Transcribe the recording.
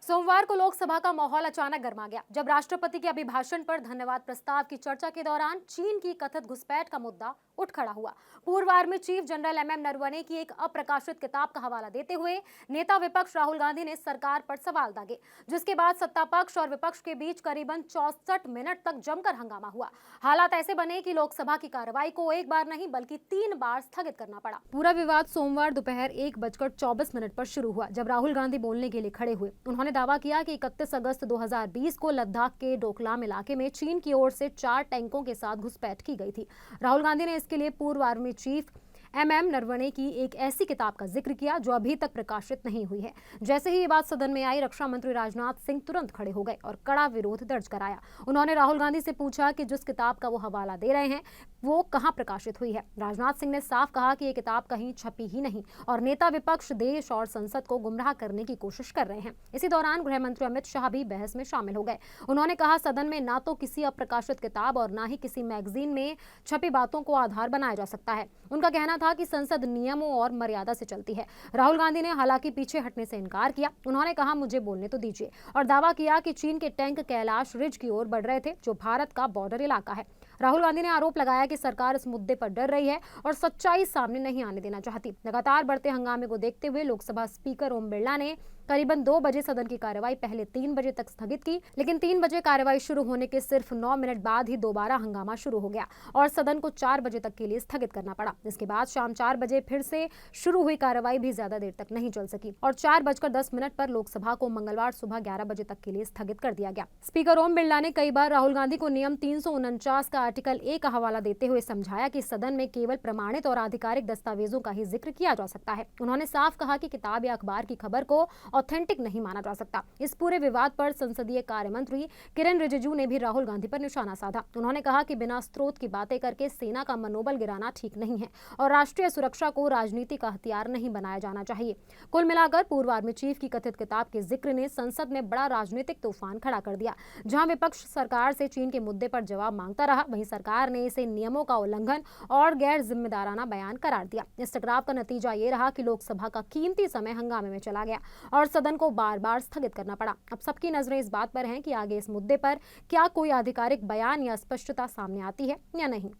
सोमवार को लोकसभा का माहौल अचानक गर्मा गया जब राष्ट्रपति के अभिभाषण पर धन्यवाद प्रस्ताव की चर्चा के दौरान चीन की कथित घुसपैठ का मुद्दा उठ खड़ा हुआ। पूर्व army chief general MM Naravane की एक अप्रकाशित किताब का हवाला देते हुए नेता विपक्ष राहुल गांधी ने सरकार पर सवाल दागे, जिसके बाद सत्ता पक्ष और विपक्ष के बीच करीबन 64 मिनट तक जमकर हंगामा हुआ। हालात ऐसे बने कि लोकसभा की कार्रवाई को एक बार नहीं बल्कि 3 बार स्थगित करना पड़ा। पूरा विवाद सोमवार दोपहर 1:24 पर शुरू हुआ जब राहुल गांधी बोलने के लिए खड़े हुए। उन्होंने दावा किया कि 31 अगस्त 2020 को लद्दाख के डोकलाम इलाके में चीन की ओर से 4 टैंकों के साथ घुसपैठ की गई थी। राहुल गांधी ने इसके लिए पूर्व आर्मी चीफ एमएम नरवणे की एक ऐसी किताब का जिक्र किया जो अभी तक प्रकाशित नहीं हुई है। जैसे ही ये बात सदन में आई, रक्षा मंत्री राजनाथ सिंह तुरंत खड़े हो गए और कड़ा विरोध दर्ज कराया। उन्होंने राहुल गांधी से पूछा कि जिस किताब का वो हवाला दे रहे हैं वो कहां प्रकाशित हुई है। राजनाथ सिंह ने साफ कहा कि ये किताब कहीं छपी ही नहीं और नेता विपक्ष देश और संसद को गुमराह करने की कोशिश कर रहे हैं। इसी दौरान गृह मंत्री अमित शाह भी बहस में शामिल हो गए। उन्होंने कहा, सदन में ना तो किसी अप्रकाशित किताब और ना ही किसी मैगजीन में छपी बातों को आधार बनाया जा सकता है। उनका कहना था कि संसद नियमों और मर्यादा से चलती है। राहुल गांधी ने हालांकि पीछे हटने से इनकार किया। उन्होंने कहा, मुझे बोलने तो दीजिए, और दावा किया कि चीन के टैंक कैलाश रिज की ओर बढ़ रहे थे, जो भारत का बॉर्डर इलाका है। राहुल गांधी ने आरोप लगाया कि सरकार इस मुद्दे पर डर रही है और सच्चाई सामने नहीं आने देना चाहती। लगातार बढ़ते हंगामे को देखते हुए लोकसभा स्पीकर ओम बिरला ने करीबन 2 बजे सदन की कार्रवाई पहले 3 बजे तक स्थगित की, लेकिन 3 बजे कार्रवाई शुरू होने के सिर्फ 9 मिनट बाद ही दोबारा हंगामा शुरू हो गया और सदन को 4 बजे तक के लिए स्थगित करना पड़ा। इसके बाद शाम 4 बजे फिर से शुरू हुई कार्रवाई भी ज्यादा देर तक नहीं चल सकी और 4:10 पर लोकसभा को मंगलवार सुबह 11 बजे तक के लिए स्थगित कर दिया गया। स्पीकर ओम बिरला ने कई बार राहुल गांधी को नियम 349 का आर्टिकल 1 का हवाला देते हुए समझाया कि सदन में केवल प्रमाणित और आधिकारिक दस्तावेजों का ही जिक्र किया जा सकता है। उन्होंने साफ कहा कि किताब या अखबार की खबर को ऑथेंटिक नहीं माना जा सकता। इस पूरे विवाद पर संसदीय कार्य मंत्री किरेन रिजिजू ने भी राहुल गांधी पर निशाना साधा। उन्होंने कहा कि बिना स्रोत की बातें करके सेना का मनोबल गिराना ठीक नहीं है और राष्ट्रीय सुरक्षा को राजनीति का हथियार नहीं बनाया जाना चाहिए। कुल मिलाकर पूर्व आर्मी चीफ की कथित किताब के जिक्र ने संसद में बड़ा राजनीतिक तूफान खड़ा कर दिया। जहां विपक्ष सरकार से चीन के मुद्दे पर जवाब मांगता रहा, वहीं सरकार ने इसे नियमों का उल्लंघन और गैर जिम्मेदाराना बयान करार दिया। इस टकराव का नतीजा ये रहा कि लोकसभा का कीमती समय हंगामे में चला गया और सदन को बार बार स्थगित करना पड़ा। अब सबकी नजरें इस बात पर हैं कि आगे इस मुद्दे पर क्या कोई आधिकारिक बयान या स्पष्टता सामने आती है या नहीं।